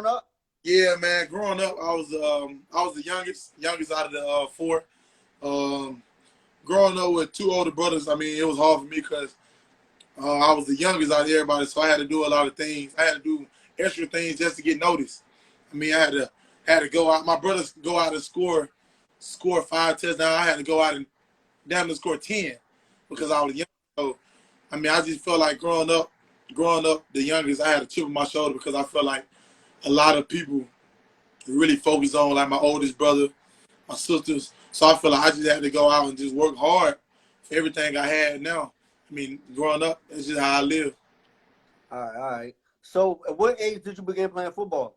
growing up? Yeah, man. Growing up, I was the youngest out of the four. Um, Growing up with two older brothers, I mean, it was hard for me because I was the youngest out of everybody, so I had to do a lot of things. I had to do extra things just to get noticed. I mean, I had to go out. My brothers go out and score 5 touchdowns. I had to go out and down to score 10 because I was young. So I mean, I just felt like growing up the youngest, I had a chip on my shoulder because I felt like a lot of people really focus on like my oldest brother, my sisters. So I feel like I just had to go out and just work hard for everything I had now. I mean, growing up, that's just how I live. All right. So at what age did you begin playing football?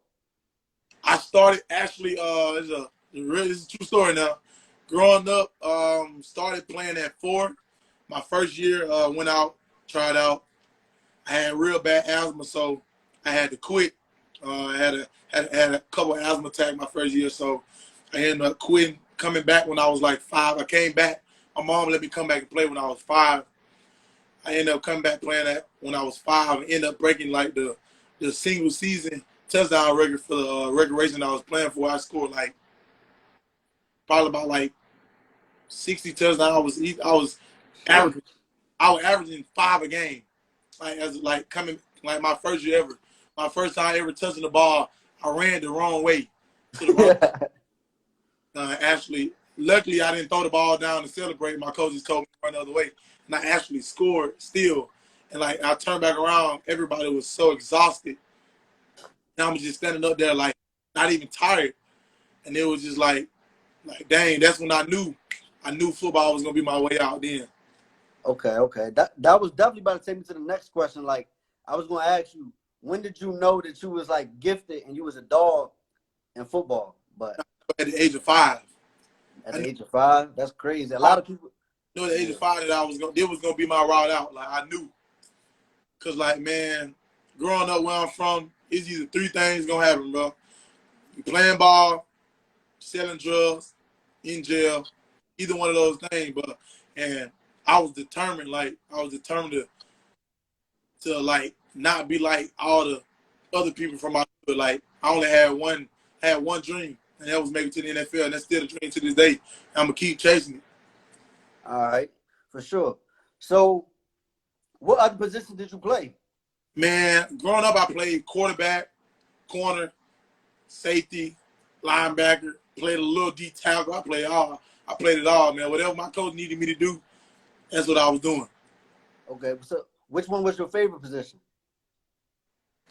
I started actually, it's a true story now. Growing up, started playing at 4. My first year, went out, tried out. I had real bad asthma, so I had to quit. I had a couple of asthma attacks my first year, so I ended up quitting. Coming back when I was like 5, I came back. My mom let me come back and play when I was 5. I ended up coming back playing that when I was 5 and ended up breaking like the single season touchdown record for the regulation I was playing for. I scored like probably about like 60 touchdowns. Averaging I was averaging 5 a game. Like as like coming like my first year ever. My first time ever touching the ball, I ran the wrong way to the wrong. Actually, luckily I didn't throw the ball down to celebrate. My coaches told me to run the other way, and I actually scored still. And like I turned back around, everybody was so exhausted, and I was just standing up there like not even tired. And it was just like dang, that's when I knew football was gonna be my way out then. Okay. That was definitely about to take me to the next question. Like I was gonna ask you, when did you know that you was like gifted and you was a dog in football? But At the age of 5. at the age of 5, that's crazy. A lot of people At the age of 5 that it was gonna be my route out. Like I knew, cause like man, growing up where I'm from, it's either 3 things gonna happen, bro. You playing ball, selling drugs, in jail, either one of those things. And I was determined, to like not be like all the other people from my hood. Like I only had one dream, and that was make it to the NFL, and that's still a dream to this day. I'm gonna keep chasing it. All right, for sure. So what other positions did you play? Man, growing up, I played quarterback, corner, safety, linebacker. Played a little D tackle. I played it all, man. Whatever my coach needed me to do, that's what I was doing. Okay, so which one was your favorite position?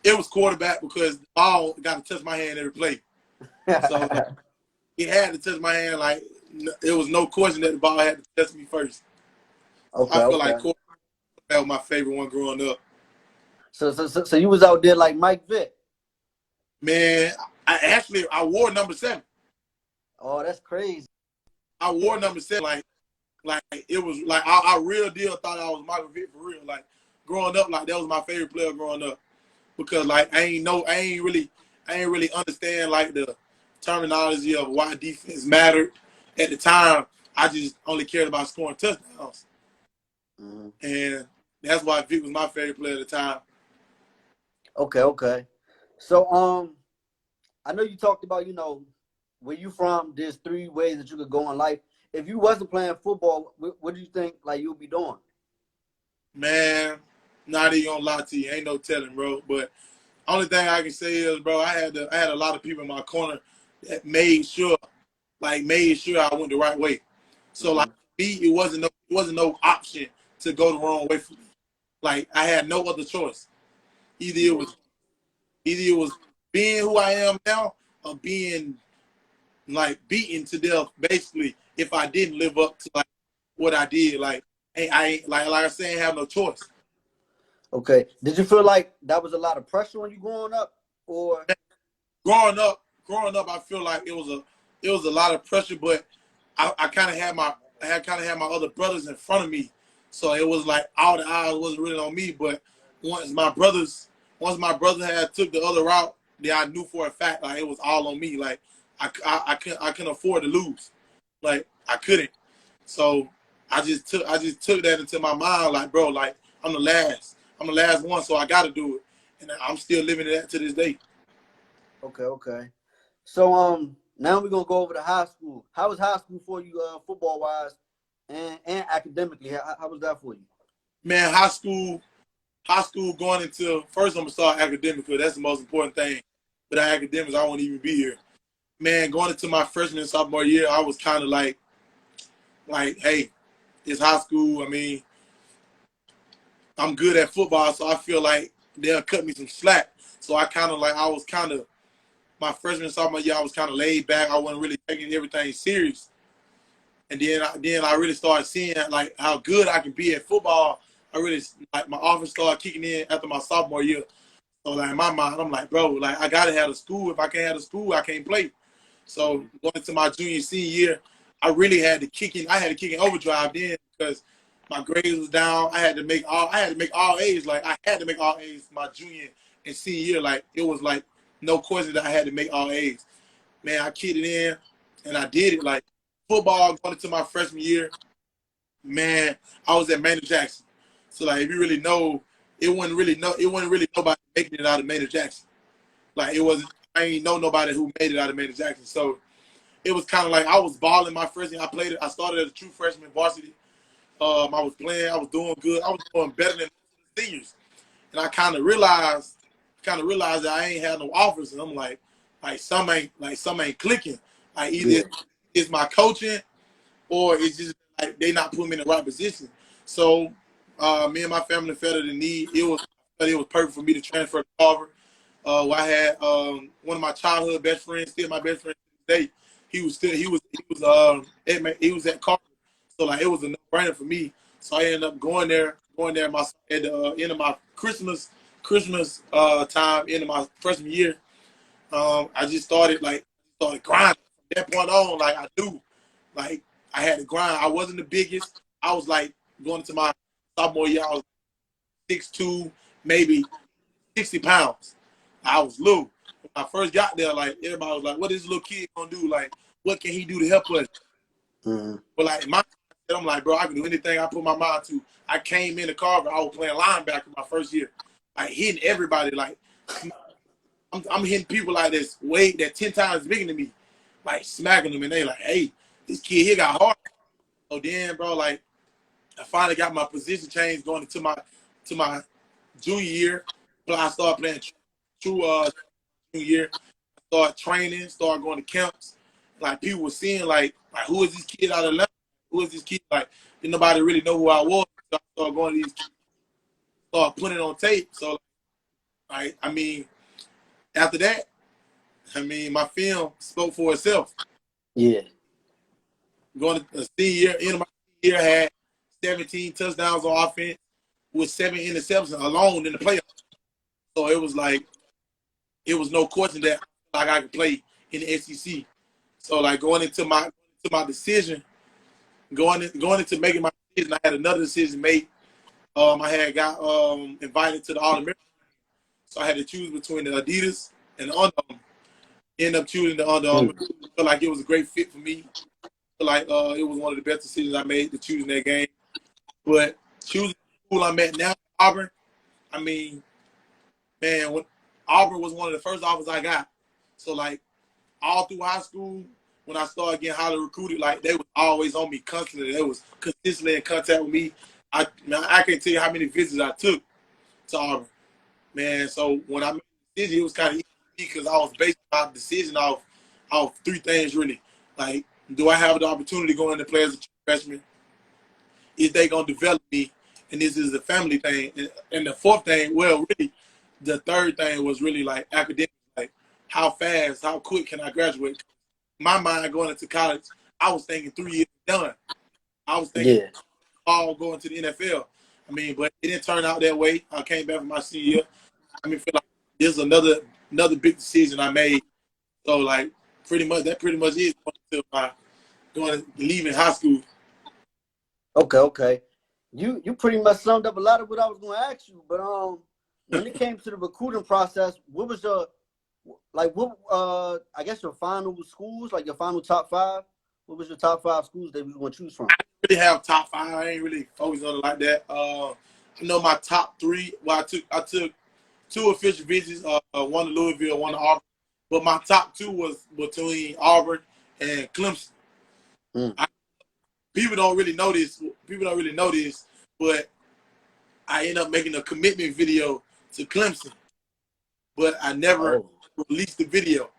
It was quarterback because the ball got to touch my hand every play. So it had to touch my hand. Like it was no question that the ball had to touch me first. Okay, I feel like quarterback was my favorite one growing up. So you was out there like Mike Vick? Man, I wore number 7. Oh, that's crazy. I wore number 7. Like it was like I real deal thought I was Michael Vick for real. Like growing up, like that was my favorite player growing up. Because like I ain't really understand like the terminology of why defense mattered. At the time, I just only cared about scoring touchdowns. Mm-hmm. And that's why Vick was my favorite player at the time. Okay. So I know you talked about, where you from, there's 3 ways that you could go in life. If you wasn't playing football, what do you think like you'll be doing? Man, not even gonna lie to you, ain't no telling, bro. But only thing I can say is, bro, I had a lot of people in my corner that made sure I went the right way. So like me, it wasn't no option to go the wrong way for me. Like I had no other choice. Either it was being who I am now or being like beaten to death basically if I didn't live up to like what I did. Like like I said, I ain't have no choice. Okay. Did you feel like that was a lot of pressure when you growing up, or Growing up, I feel like it was a lot of pressure, but I kind of had my other brothers in front of me, so it was like all the eyes wasn't really on me. But once my brothers had took the other route, then I knew for a fact like it was all on me. Like I couldn't afford to lose, like I couldn't. So I just took that into my mind, like bro, like I'm the last one, so I got to do it, and I'm still living that to this day. Okay, okay. So now we're gonna go over to high school. How was high school for you, football wise and academically? How was that for you? Man, high school going into first. I'm gonna start academically. That's the most important thing. Without academics, I won't even be here. Man, going into my freshman and sophomore year, I was kind of like, hey, it's high school. I mean, I'm good at football, so I feel like they'll cut me some slack. So I was kind of my freshman and sophomore year, I was kind of laid back. I wasn't really taking everything serious. And then I really started seeing like how good I can be at football. I really like my offense started kicking in after my sophomore year. So like in my mind, I'm like, bro, like I gotta have a school. If I can't have a school, I can't play. So going into my junior senior year, I really had to kick in. I had to kick in overdrive then because my grades was down. I had to make all A's. Like I had to make all A's my junior and senior year. Like it was like no question that I had to make all A's. Man, I kicked it in and I did it. Like football going into my freshman year, man, I was at Maynard Jackson. So like if you really know, it wasn't really nobody making it out of Maynard Jackson. Like it wasn't. I ain't know nobody who made it out of Maynard Jackson. So it was kind of like I was balling my freshman. I started as a true freshman varsity. I was playing. I was doing good. I was doing better than the seniors. And I kind of realized that I ain't had no offers. And I'm like some ain't clicking. Like either it's my coaching or it's just like they not putting me in the right position. So me and my family felt the need. It was perfect for me to transfer to Auburn. I had one of my childhood best friends, still my best friend today. He was at Carver, so like it was a no-brainer for me. So I ended up going there at the end of my Christmas time, end of my freshman year. I just started grinding from that point on. Like I knew, like I had to grind. I wasn't the biggest. I was like going into my sophomore year. I was 6'2", maybe 60 pounds. I was little. When I first got there, like everybody was like, "What is this little kid gonna do? Like, what can he do to help us?" Mm-hmm. But like my, I'm like, bro, I can do anything I put my mind to. I came in the Carver. I was playing linebacker my first year, like hitting everybody. Like I'm hitting people like this weight that 10 times bigger than me, like smacking them, and they like, "Hey, this kid here got hard." So then, bro, like I finally got my position changed going into my junior year. But I started playing true junior year. Start training, start going to camps. Like people were seeing like who is this kid out of Atlanta? Who is this kid? Like didn't nobody really know who I was. So I started going to these kids, start putting it on tape. So I mean, after that, I mean my film spoke for itself. Yeah. Going to a senior year, end of my senior year, had 17 touchdowns on offense with 7 interceptions alone in the playoffs. So it was like it was no question that like I could play in the SEC. So like going into my decision, going into making my decision, I had another decision made. I had got invited to the All-American, so I had to choose between the Adidas and the Under Armour. Ended up choosing the Under Armour. Felt like it was a great fit for me. Felt like it was one of the best decisions I made to choose in that game. But choosing the school I'm at now, Auburn, I mean, man, Auburn was one of the first offers I got. So like all through high school, when I started getting highly recruited, like they was always on me constantly. They was consistently in contact with me. I can't tell you how many visits I took to Auburn, man. So when I made the decision, it was kind of easy because I was basing my decision off 3 things really. Like, do I have the opportunity to go in and play as a freshman? Is they gonna develop me? And this is a family thing. And the 4th thing, well, really, the 3rd thing was really like academic. Like, how fast, how quick can I graduate? My mind going into college, I was thinking 3 years done. I was thinking all going to the NFL. I mean, but it didn't turn out that way. I came back from my senior year. I mean, feel like this is another big decision I made. So like pretty much is going to leaving high school. Okay. You pretty much summed up a lot of what I was going to ask you. But when it came to the recruiting process, what was your I guess your final schools, like your final top 5? What was your top 5 schools that you was going to choose from? I didn't really have top 5. I ain't really focused on it like that. I know my top 3. Well, I took 2 official visits. One to Louisville, one to Auburn. but my top two was between Auburn and Clemson. Mm. People don't really know this. People don't really know this, but I ended up making a commitment video to Clemson, but I never released the video.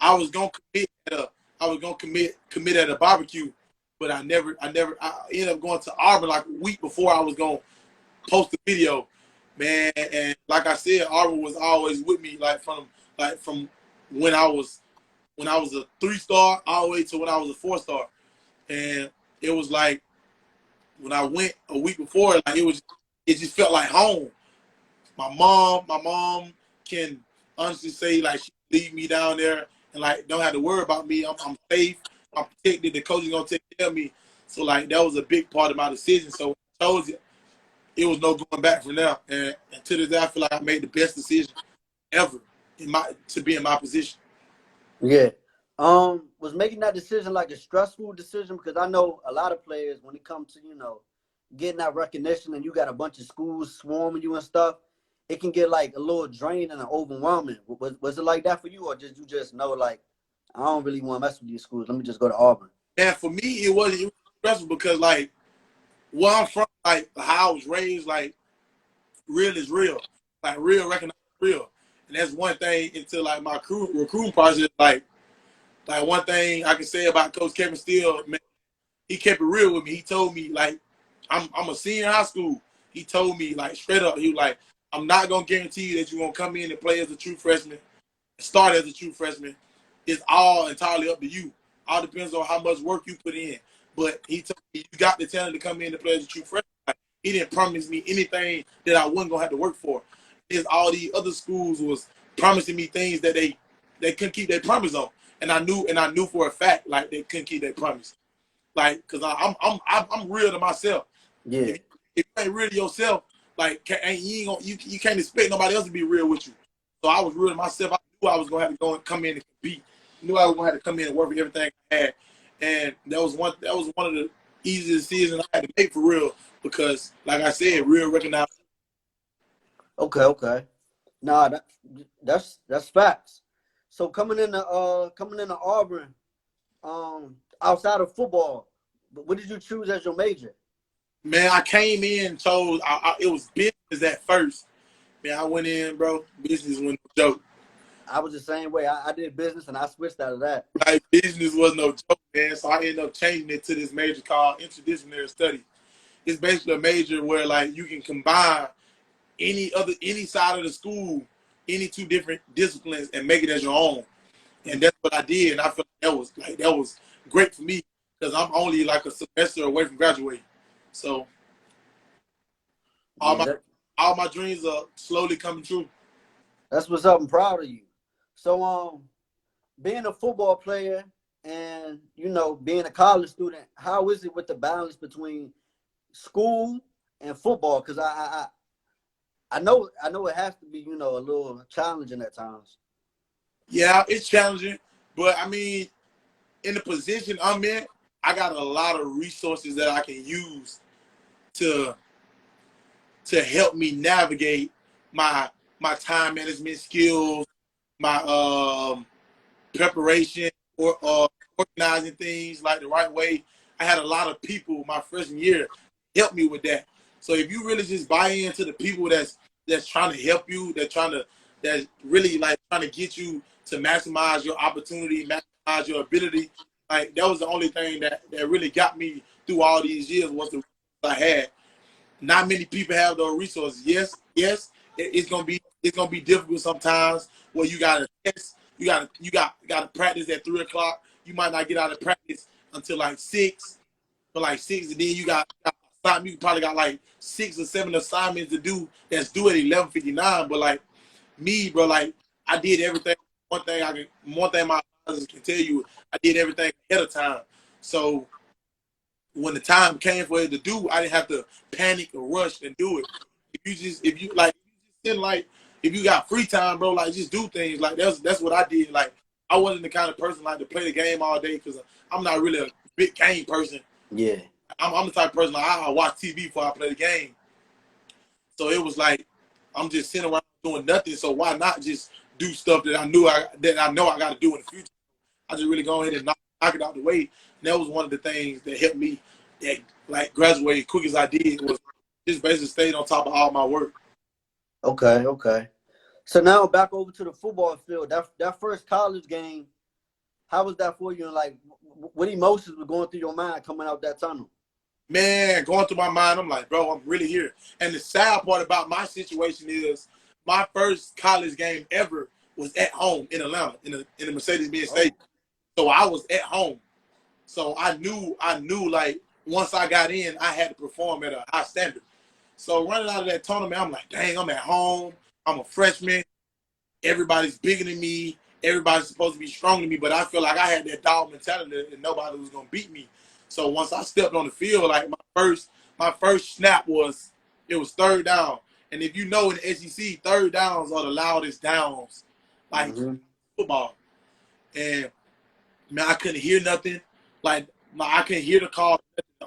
I was gonna commit at a barbecue, but I ended up going to Auburn like a week before I was gonna post the video, man. And like I said, Auburn was always with me, from when I was a 3-star all the way to when I was a 4-star. And it was like when I went a week before, like it just felt like home. My mom can honestly say like she leave me down there and like don't have to worry about me. I'm safe. I'm protected. The coach is gonna take care of me. So like that was a big part of my decision. So I told you it was no going back from there. And to this day, I feel like I made the best decision ever to be in my position. Yeah. Was making that decision like a stressful decision? Because I know a lot of players, when it comes to, getting that recognition and you got a bunch of schools swarming you and stuff, it can get like a little draining and overwhelming. Was it like that for you, or did you just know like, I don't really want to mess with these schools, let me just go to Auburn? And for me, it was stressful because like where I'm from, like how I was raised, like real is real. Like real recognize real. And that's one thing into like my recruiting process, like one thing I can say about Coach Kevin Steele, man, he kept it real with me. He told me, like, I'm a senior in high school. He told me, like, straight up, he was like, I'm not going to guarantee you that you're going to come in and play as a true freshman, start as a true freshman. It's all entirely up to you. All depends on how much work you put in. But he told me, you got the talent to come in and play as a true freshman. Like, he didn't promise me anything that I wasn't going to have to work for. There's all these other schools was promising me things that they couldn't keep their promise on. And I knew for a fact, like, they couldn't keep their promise. Like, cause I'm real to myself. Yeah. If you ain't real to yourself, like, you can't expect nobody else to be real with you. So I was real to myself. I knew I was gonna have to go and come in and compete. I knew I was gonna have to come in and work for everything I had. And that was one of the easiest decisions I had to make for real. Because, like I said, real recognized. Okay. Nah, that's facts. So coming into Auburn, outside of football, what did you choose as your major? Man, I came in and chose it was business at first. Man, I went in, bro. Business was no joke. I was the same way. I did business and I switched out of that. Like, business was no joke, man. So I ended up changing it to this major called interdisciplinary studies. It's basically a major where like you can combine any side of the school, any two different disciplines, and make it as your own. And that's what I did. And I felt like that was great for me because I'm only like a semester away from graduating. So all my dreams are slowly coming true. That's what's up. I'm proud of you. So being a football player and being a college student, how is it with the balance between school and football? Because I know it has to be, a little challenging at times. Yeah, it's challenging, but I mean, in the position I'm in, I got a lot of resources that I can use to help me navigate my time management skills, my preparation, or organizing things like the right way. I had a lot of people my freshman year help me with that. So if you really just buy into the people that's trying to help you, that's really like trying to get you to maximize your opportunity, maximize your ability, like that was the only thing that really got me through all these years was the I had. Not many people have those resources. Yes, it's gonna be difficult sometimes where you gotta test, you gotta practice at 3:00. You might not get out of practice until like 6, and then you got you probably got like 6 or 7 assignments to do that's due at 11:59. But like me, bro, like I did everything. One thing my advisors can tell you, I did everything ahead of time. So when the time came for it to do, I didn't have to panic or rush and do it. If you got free time, bro, like just do things. Like that's what I did. Like I wasn't the kind of person like to play the game all day because I'm not really a big game person. Yeah. I'm the type of person like I watch TV before I play the game. So it was like I'm just sitting around doing nothing. So why not just do stuff that I know I got to do in the future. I just really go ahead and knock it out the way. And that was one of the things that helped me that like graduate quick as I did was just basically stayed on top of all my work. Okay. So now back over to the football field. That first college game, how was that for you? And like, what emotions were going through your mind coming out that tunnel? Man, going through my mind, I'm like, bro, I'm really here. And the sad part about my situation is my first college game ever was at home in Atlanta, in the Mercedes-Benz Stadium. So I was at home. So I knew like once I got in, I had to perform at a high standard. So running out of that tournament, I'm like, dang, I'm at home. I'm a freshman. Everybody's bigger than me. Everybody's supposed to be stronger than me. But I feel like I had that dog mentality and nobody was going to beat me. So once I stepped on the field, like my first snap was third down. And if you know in the SEC, third downs are the loudest downs, like football. And man, I couldn't hear nothing. Like I couldn't hear the call. The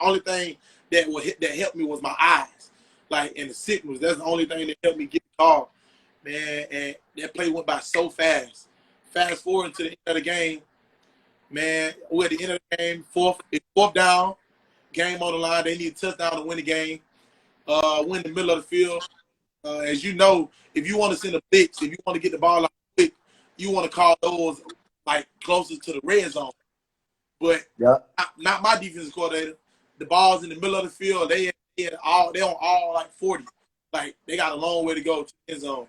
only thing that helped me was my eyes, like and the signals. That's the only thing that helped me get the call, man. And that play went by so fast. Fast forward to the end of the game, man. We're at the end of the game, fourth down, game on the line. They need a touchdown to win the game. We're in the middle of the field. As you know, if you want to send a blitz, if you want to get the ball out quick, you want to call those like closer to the red zone. But not my defensive coordinator. The ball's in the middle of the field. They on all like 40. Like they got a long way to go to the end zone.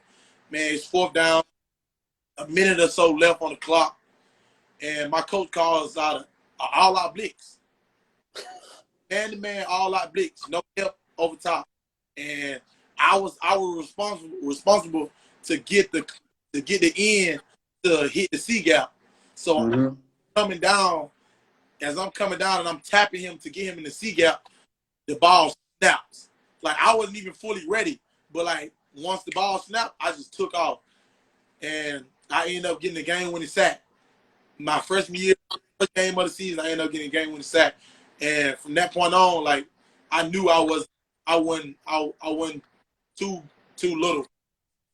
Man, it's fourth down, a minute or so left on the clock, and my coach calls out an all-out blitz. Man, all-out blitz, no help over top, and I was responsible to get the end to hit the C gap. So I'm coming down. As I'm coming down and I'm tapping him to get him in the C gap, the ball snaps. Like I wasn't even fully ready, but like once the ball snapped, I just took off, and I ended up getting the game-winning sack. My freshman year, first game of the season, I ended up getting a game-winning sack, and from that point on, like I knew I wasn't too little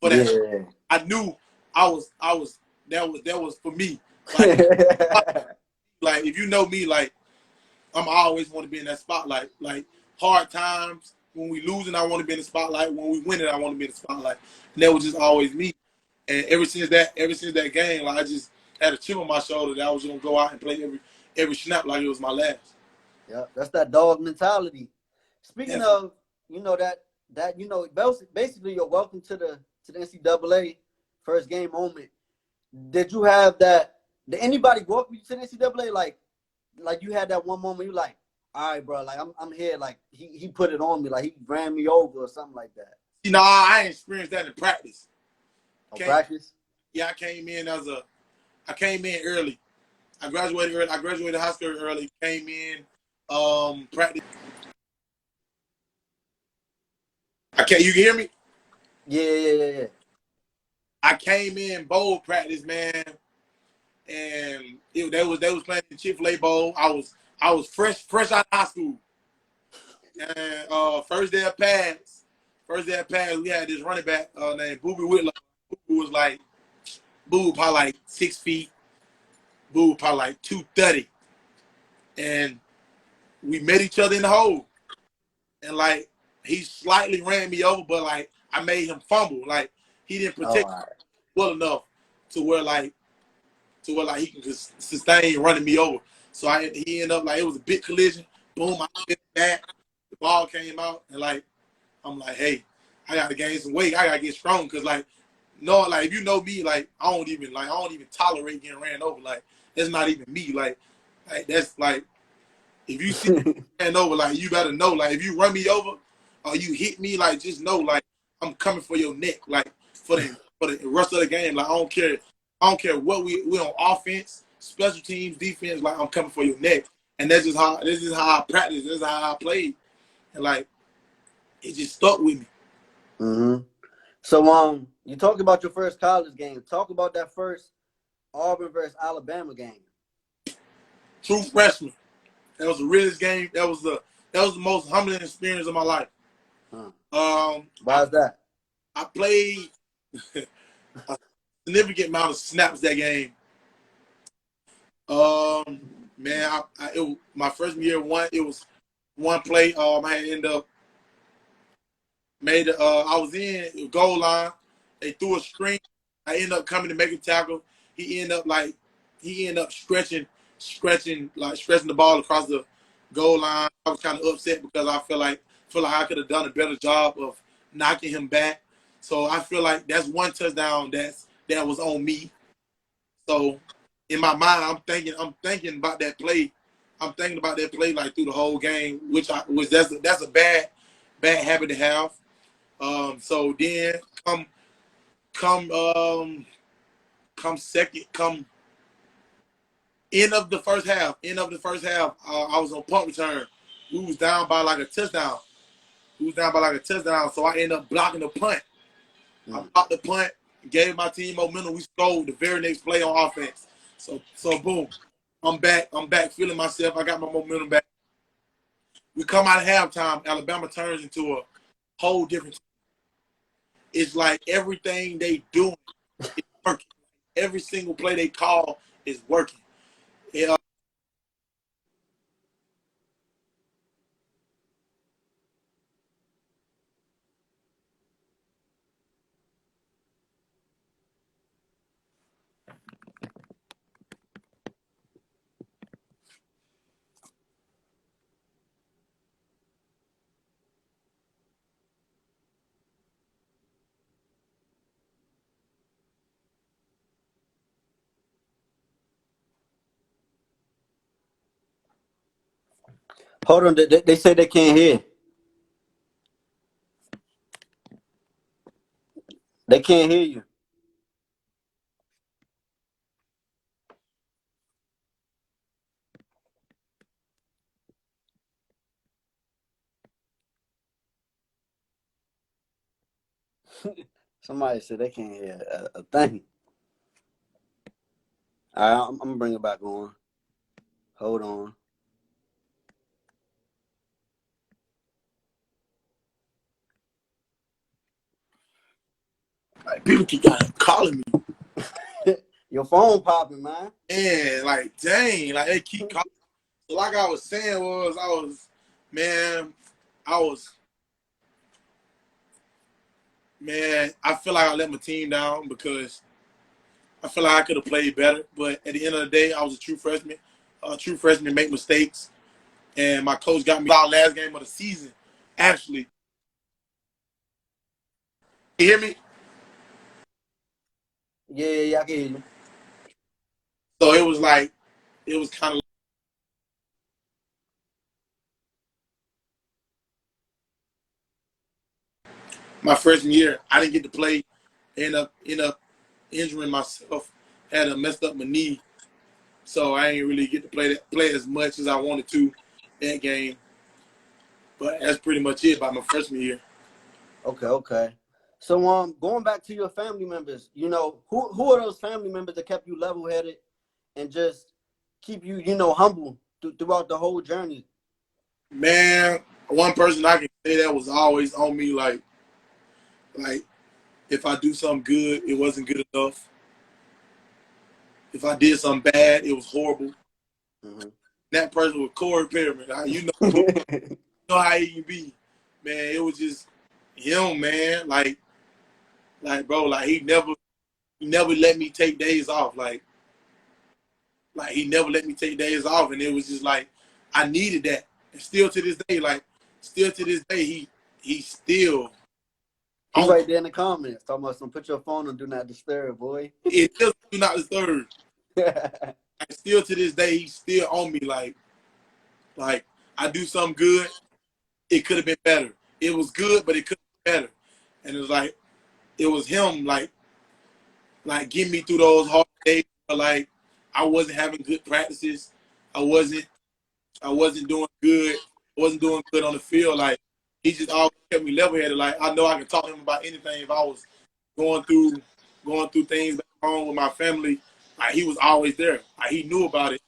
for that. Yeah. I knew that was for me. Like if you know me, like I'm always want to be in that spotlight. Like hard times, when we losing, I want to be in the spotlight. When we winning, I want to be in the spotlight. And that was just always me. And ever since that game, like I just had a chip on my shoulder that I was gonna go out and play every snap like it was my last. Yeah, that's that dog mentality. Speaking of, that basically you're welcome to the NCAA first game moment. Did you have that? Did anybody go up with you to the NCAA? Like you had that one moment you like, all right, bro, like I'm here. Like he put it on me, like he ran me over or something like that. I ain't experienced that in practice. Practice? Yeah, I came in early. I graduated early. I graduated high school early. Came in practice. You can hear me? Yeah. I came in bowl practice, man. And they was playing the Chick-fil-A Bowl. I was fresh out of high school. And first day of pads, we had this running back named Booby Whitlow, who was like, probably like 6 feet. Boo probably like 230. And we met each other in the hole. And like he slightly ran me over, but like I made him fumble. Like he didn't protect well enough to where he can sustain running me over. So he ended up like it was a big collision. Boom, I hit back. The ball came out, and like I'm like, hey, I gotta gain some weight. I gotta get strong because if you know me, like I don't even tolerate getting ran over. Like that's not even me. Like that's like if you see me ran over, like you better know. Like if you run me over or you hit me, like just know like I'm coming for your neck. Like for the rest of the game. Like I don't care what we on offense, special teams, defense. Like I'm coming for your neck, and this is how I practice. This is how I played, and like it just stuck with me. Mm-hmm. So you talked about your first college game. Talk about that first Auburn versus Alabama game. True freshman. That was the realest game. That was the most humbling experience of my life. Why is that? I played. a significant amount of snaps that game. Man, my freshman year, it was one play. I had end up I was in the goal line. They threw a screen. I ended up coming to make a tackle. He ended up stretching the ball across the goal line. I was kind of upset because I feel like I could have done a better job of knocking him back. So I feel like that's one touchdown that was on me. So in my mind, I'm thinking about that play. I'm thinking about that play like through the whole game, which that's a bad habit to have. So then come second, come end of the first half, I was on punt return. We was down by like a touchdown. So I ended up blocking the punt. I blocked the punt, gave my team momentum. We scored the very next play on offense. So boom, I'm back feeling myself. I got my momentum back. We come out of halftime. Alabama turns into a whole different team. It's like everything they do is working. Every single play they call is working. Hold on, they say they can't hear. They can't hear you. Somebody said they can't hear a thing. All right, I'm gonna bring it back on. Hold on. Like, people keep calling me. Your phone popping, man. And like, dang, like they keep calling. So like I was saying I feel like I let my team down because I feel like I could have played better. But at the end of the day, I was a true freshman. True freshmen make mistakes. And my coach got me out last game of the season, actually. You hear me? Yeah, I can hear you. So it was kind of my freshman year. I didn't get to play. End up injuring myself. Had a messed up my knee. So I ain't really get to play as much as I wanted to that game. But that's pretty much it by my freshman year. Okay. So going back to your family members, who are those family members that kept you level headed and just keep you, humble throughout the whole journey? Man, one person I can say that was always on me, like if I do something good, it wasn't good enough. If I did something bad, it was horrible. Mm-hmm. That person was Corey Perryman. You know how he can be, man. It was just him, man. Like bro, like he never let me take days off. Like he never let me take days off, and it was just like I needed that. And still to this day, he still. He's right there in the comments talking about some. Put your phone on do not disturb, boy. It just do not disturb. Like, still to this day, he's still on me. Like I do something good, it could have been better. It was good, but it could have been better. And it was like it was him, like getting me through those hard days. But like I wasn't having good practices. I wasn't doing good. I wasn't doing good on the field. Like he just always kept me level headed. Like I know I can talk to him about anything if I was going through things back home with my family. Like he was always there. Like he knew about it.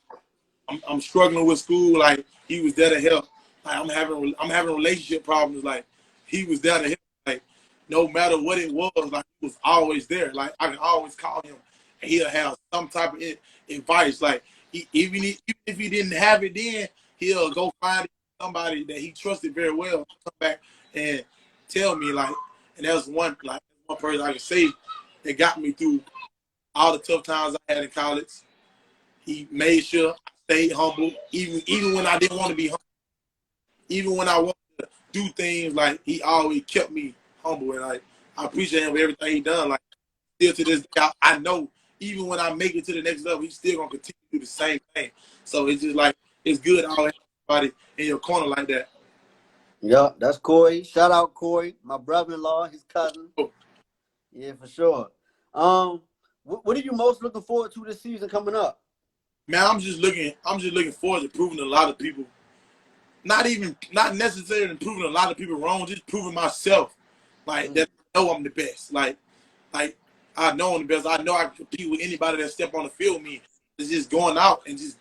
I'm struggling with school. Like he was there to help. Like I'm having relationship problems. Like he was there to help. Like no matter what it was, like he was always there. Like I can always call him, and he'll have some type of advice. Like even if he didn't have it then, he'll go find somebody that he trusted very well, come back and tell me like. And that was one person I can say that got me through all the tough times I had in college. He made sure I stayed humble, even when I didn't want to be humble, even when I wanted to do things. Like he always kept me humble, and like I appreciate him for everything he done. Like still to this day, I know even when I make it to the next level, he's still gonna continue to do the same thing. So it's just like it's good to always have somebody in your corner like that. Yeah, that's Corey. Shout out Corey, my brother-in-law, his cousin. Oh. Yeah, for sure. What are you most looking forward to this season coming up? Man, I'm just looking forward to proving a lot of people, not necessarily proving a lot of people wrong, just proving myself, like that I know I'm the best. Like I know I'm the best. I know I can compete with anybody that step on the field with me. It's just going out and just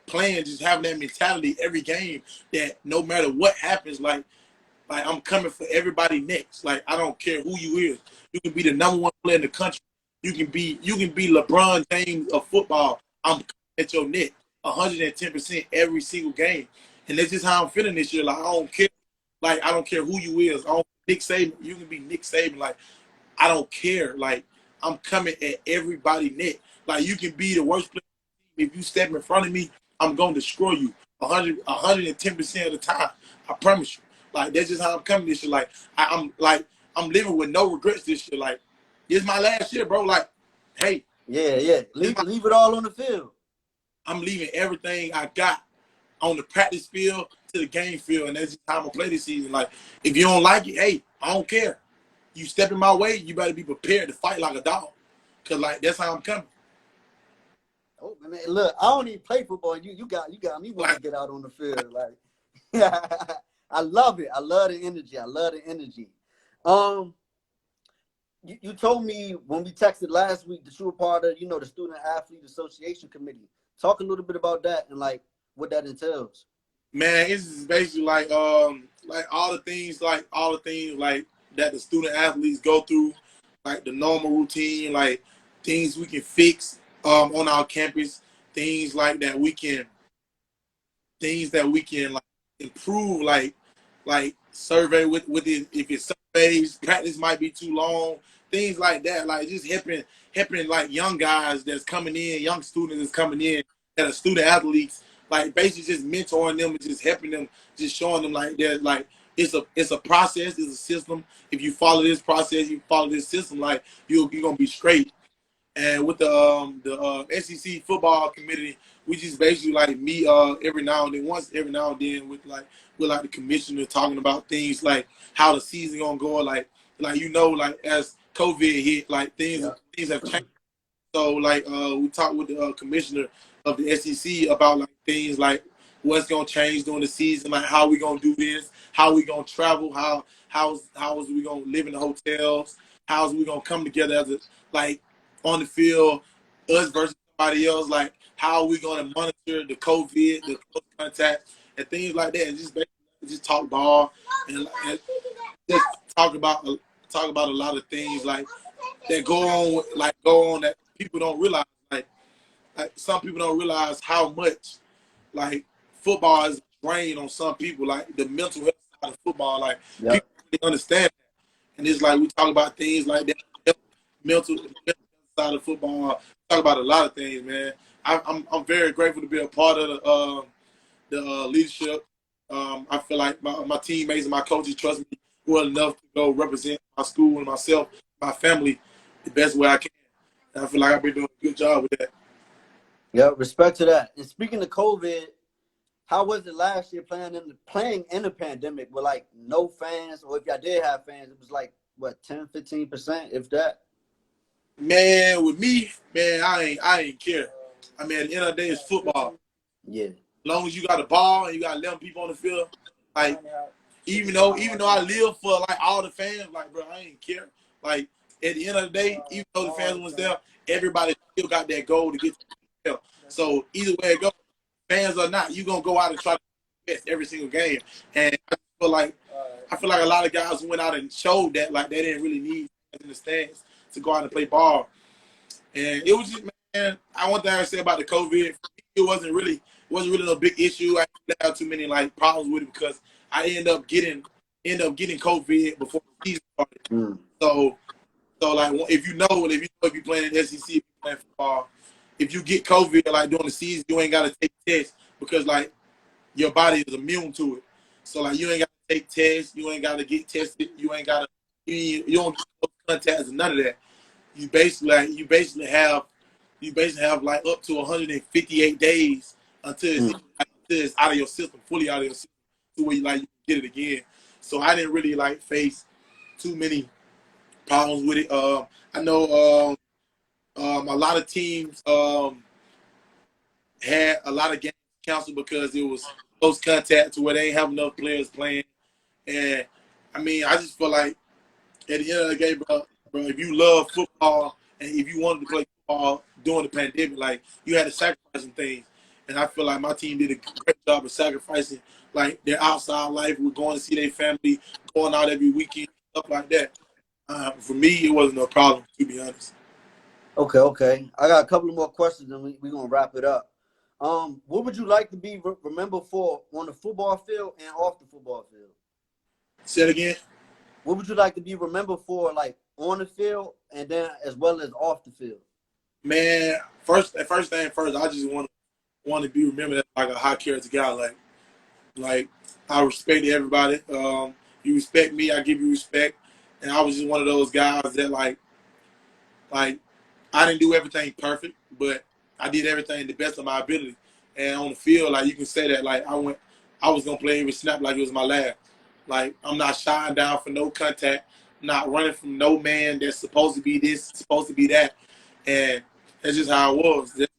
playing, just having that mentality every game that no matter what happens, like I'm coming for everybody next. Like I don't care who you is. You can be the number one player in the country. You can be LeBron James of football. I'm at your neck 110% every single game. And that's just how I'm feeling this year. Like I don't care. Like I don't care who you is. I don't Nick Saban. You can be Nick Saban. Like I don't care. Like I'm coming at everybody neck. Like you can be the worst player. If you step in front of me, I'm going to destroy you 110% of the time. I promise you. Like that's just how I'm coming this year. Like I'm living with no regrets this year. Like this is my last year, bro. Like, hey. Yeah. Leave it all on the field. I'm leaving everything I got on the practice field to the game field, and that's just how I'm gonna play this season. Like, if you don't like it, hey, I don't care. You step in my way, you better be prepared to fight like a dog, cause like that's how I'm coming. Oh man, look, I don't even play football. You got me want to get out on the field. Like, I love it. I love the energy. You told me when we texted last week that you were part of, the Student Athlete Association Committee. Talk a little bit about that and like what that entails. Man, it's just basically like all the things like that the student athletes go through, like the normal routine, like things we can fix on our campus, things that we can like improve, like survey with it. If it's surveys, practice might be too long, things like that. Like just helping like young guys that's coming in, young students that's coming in that are student athletes, like basically just mentoring them and just helping them, just showing them like that, like it's a process, it's a system. If you follow this process, you follow this system, like you're gonna be straight. And with the SEC football committee, we just basically like meet every now and then with the commissioner talking about things like how the season gonna go, like like as COVID hit, like things have changed. So like we talked with the commissioner of the SEC about like things like what's gonna change during the season, like how we gonna do this, how we gonna travel, how is we gonna live in the hotels, how is we gonna come together as a like on the field, us versus somebody else, like how are we gonna monitor the COVID, the close contact, and things like that, and just basically just talk ball and just talk about a lot of things like that go on that people don't realize. Like some people don't realize how much like football is a drain on some people. Like the mental health side of football, like people really understand that. And it's like we talk about things like that, mental side of football. Talk about a lot of things, man. I'm very grateful to be a part of the leadership. I feel like my teammates and my coaches trust me well enough to go represent my school and myself, my family, the best way I can. And I feel like I've been doing a good job with that. Yeah, respect to that. And speaking of COVID, how was it last year playing in the pandemic with like no fans, or if y'all did have fans, it was like what 10-15%, if that? Man, with me, man, I ain't care. I mean, at the end of the day, it's football. Yeah. As long as you got a ball and you got 11 people on the field, like even though I live for like all the fans, like bro, I ain't care. Like at the end of the day, even though the fans was there, everybody still got that goal to get to the field. So either way it goes, fans or not, you gonna go out and try to best every single game. And feel like a lot of guys went out and showed that like they didn't really need in the stands to go out and play ball. And it was just, man, one thing I say about the COVID, it wasn't really no big issue. I didn't have too many like problems with it because I ended up getting COVID before the season started. So like if you playing in the SEC, if you playing football, if you get COVID like during the season, you ain't gotta take tests because like your body is immune to it. So like you ain't gotta take tests, you ain't gotta get tested, you don't get close contacts and none of that. You basically have like up to 158 days until it's out of your system, fully out of your system, to where you can get it again. So I didn't really like face too many problems with it. I know a lot of teams had a lot of games canceled because it was close contact to where they ain't have enough players playing. And I mean, I just feel like at the end of the day, bro, if you love football and if you wanted to play football during the pandemic, like you had to sacrifice some things. And I feel like my team did a great job of sacrificing like their outside life. We're going to see their family, going out every weekend, stuff like that. For me, it wasn't no problem, to be honest. Okay. I got a couple more questions, and we're gonna wrap it up. What would you like to be remembered for on the football field and off the football field? Say it again. What would you like to be remembered for, like on the field and then as well as off the field? Man, first thing first, I just want to be remembered as like a high character guy. Like I respect everybody. You respect me, I give you respect. And I was just one of those guys that like I didn't do everything perfect, but I did everything the best of my ability. And on the field, like you can say that like I was gonna play every snap like it was my last. Like I'm not shying down for no contact, not running from no man that's supposed to be this, supposed to be that. And that's just how I was. That's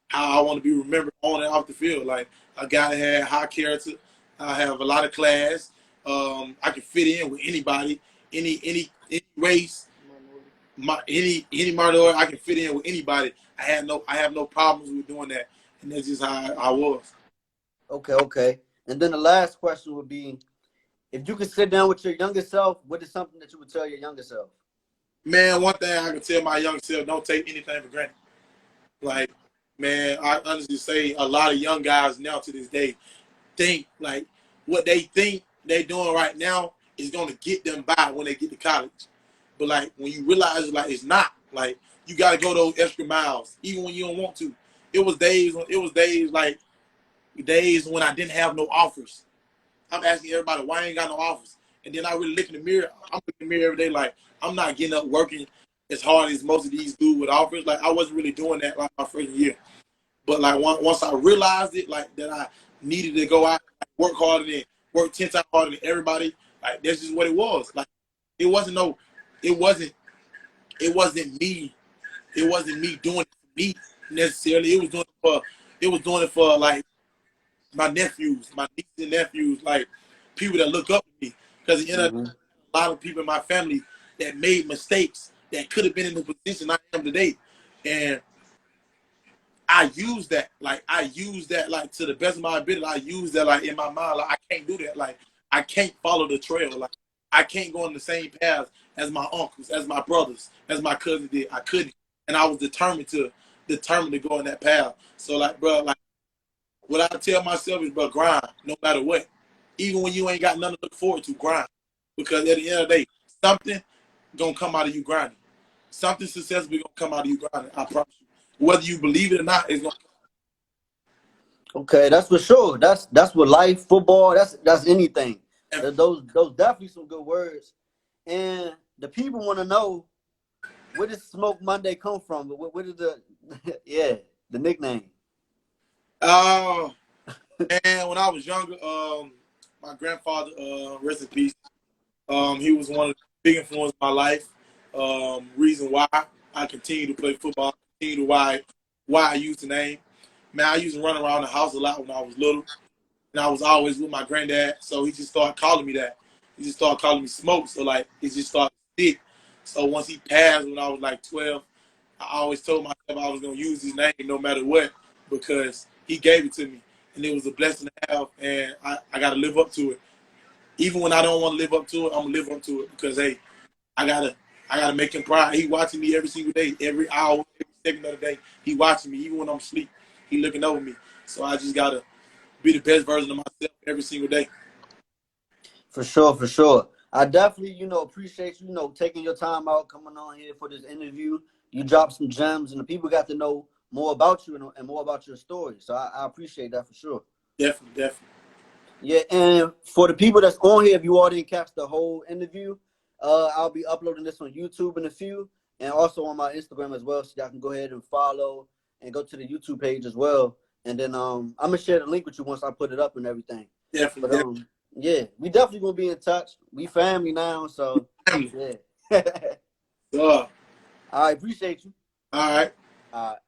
how I want to be remembered on and off the field. Like a guy that had high character. I have a lot of class. I can fit in with anybody, any race, any minority. I can fit in with anybody. I have no problems with doing that, and that's just how I was. Okay. And then the last question would be, if you could sit down with your younger self, what is something that you would tell your younger self? Man, one thing I can tell my younger self: don't take anything for granted. Like, man, I honestly say a lot of young guys now to this day think like what they think they're doing right now is going to get them by when they get to college. But like when you realize like it's not, like you got to go those extra miles even when you don't want to. It was days when I didn't have no offers. I'm asking everybody why I ain't got no offers. And then I really look in the mirror. I'm looking in the mirror every day like I'm not getting up working as hard as most of these do with offers. Like I wasn't really doing that like my first year. But like once I realized it, like that I needed to go out, work harder than work 10 times harder than everybody. Like that's just what it was. Like it wasn't me. It wasn't me doing it for me necessarily. It was doing it for like my nephews, my nieces and nephews, like people that look up to me. Because you know, a lot of people in my family that made mistakes that could have been in the position I am today. And I use that like to the best of my ability. I use that like in my mind. Like I can't do that. Like I can't follow the trail. Like I can't go on the same path as my uncles, as my brothers, as my cousin did. I couldn't, and I was determined to go on that path. So like, bro, like what I tell myself is, bro, grind no matter what. Even when you ain't got nothing to look forward to, grind. Because at the end of the day, something gonna come out of you grinding. Something successful gonna come out of you grinding. I promise you. Whether you believe it or not, it's gonna come. Okay, that's for sure. That's what life, football, that's anything. Those definitely some good words. And the people want to know, where does Smoke Monday come from? Where did the the nickname? Oh man, when I was younger, my grandfather, rest in peace. He was one of the big influences in my life. Reason why I continue to play football, why I use the name. Man, I used to run around the house a lot when I was little, and I was always with my granddad. So he just started calling me that. He just started calling me Smoke. So like, it just started to stick. So once he passed when I was like 12, I always told myself I was gonna use his name no matter what because he gave it to me, and it was a blessing to have, and I got to live up to it. even when I don't want to live up to it, I'm gonna live up to it because hey, I gotta make him proud. He watching me every single day, every hour, every second of the day. He watching me, even when I'm asleep. He looking over me. So I just gotta be the best version of myself every single day. For sure, for sure. I definitely, appreciate you, taking your time out, coming on here for this interview. You dropped some gems, and the people got to know more about you and more about your story. So I appreciate that for sure. Definitely, definitely. Yeah, and for the people that's on here, if you all didn't catch the whole interview, I'll be uploading this on YouTube in a few, and also on my Instagram as well. So y'all can go ahead and follow and go to the YouTube page as well. And then I'm gonna share the link with you once I put it up and everything. Definitely, But definitely. yeah, we definitely gonna be in touch. We family now, so Family. yeah. Uh, I appreciate you. all right. All right.